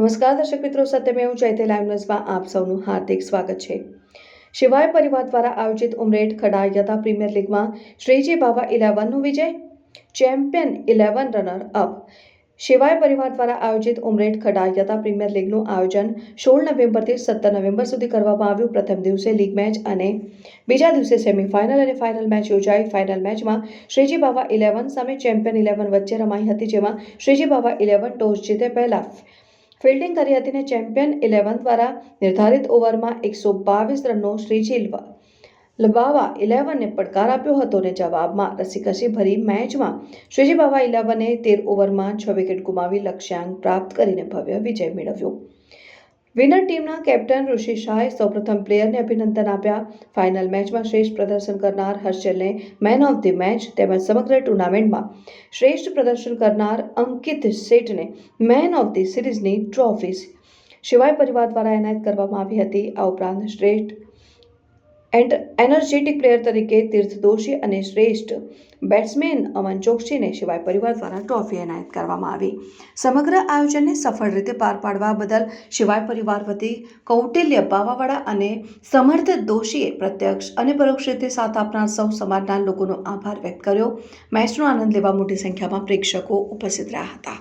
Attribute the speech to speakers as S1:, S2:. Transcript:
S1: નમસ્કાર દર્શક મિત્રો, સત્યમેવ જયતે લાઈવ ન્યૂઝમાં આપ સૌનું હાર્દિક સ્વાગત છે। શિવાય પરિવાર દ્વારા આયોજિત ઉમરેઠ ખડાયતા પ્રીમિયર લીગમાં શ્રીજી બાવા 11નો વિજય, ચેમ્પિયન 11 રનર અપ। શિવાય પરિવાર દ્વારા આયોજિત ઉમરેઠ ખડાયતા પ્રીમિયર લીગનું આયોજન 16 નવેમ્બરથી 17 નવેમ્બર સુધી કરવામાં આવ્યું। પ્રથમ દિવસે લીગ મેચ અને બીજા દિવસે સેમીફાઇનલ અને ફાઇનલ મેચ યોજાઈ। ફાઇનલ મેચમાં શ્રીજી બાવા 11 સામે ચેમ્પિયન 11 વચ્ચે રમાઈ હતી, જેમાં શ્રીજી બાવા 11 ટોસ જીતે પહેલા ફિલ્ડિંગ કરી હતી અને ચેમ્પિયન 11 દ્વારા નિર્ધારિત ઓવરમાં 122 રનનો શ્રીજી બાવા 11ને પડકાર આપ્યો હતો અને જવાબમાં રસીકસી ભરી મેચમાં શ્રીજી બાવા 11એ 13 ઓવરમાં 6 વિકેટ ગુમાવી લક્ષ્યાંક પ્રાપ્ત કરીને ભવ્ય વિજય મેળવ્યો। વિનર ટીમના કેપ્ટન ઋષિ શાહે સૌપ્રથમ પ્લેયરને અભિનંદન આપ્યા। ફાઇનલ મેચમાં શ્રેષ્ઠ પ્રદર્શન કરનાર હર્ષલને મેન ઓફ ધી મેચ તેમજ સમગ્ર ટુર્નામેન્ટમાં શ્રેષ્ઠ પ્રદર્શન કરનાર અંકિત શેઠને મેન ઓફ ધી સિરીઝની ટ્રોફી શિવાય પરિવાર દ્વારા એનાયત કરવામાં આવી હતી। આ ઉપરાંત શ્રેષ્ઠ એનર્જેટિક પ્લેયર તરીકે તીર્થ દોશી અને શ્રેષ્ઠ બેટ્સમેન અમન ચોકસીને શિવાય પરિવાર દ્વારા ટ્રોફી એનાયત કરવામાં આવી। સમગ્ર આયોજનને સફળ રીતે પાર પાડવા બદલ શિવાય પરિવાર વતી કૌટિલ્ય બાવાવાળા અને સમર્થ દોશીએ પ્રત્યક્ષ અને પરોક્ષ રીતે સાથ આપનાર સૌ સમાજના લોકોનો આભાર વ્યક્ત કર્યો। મેચનો આનંદ લેવા મોટી સંખ્યામાં પ્રેક્ષકો ઉપસ્થિત રહ્યા હતા।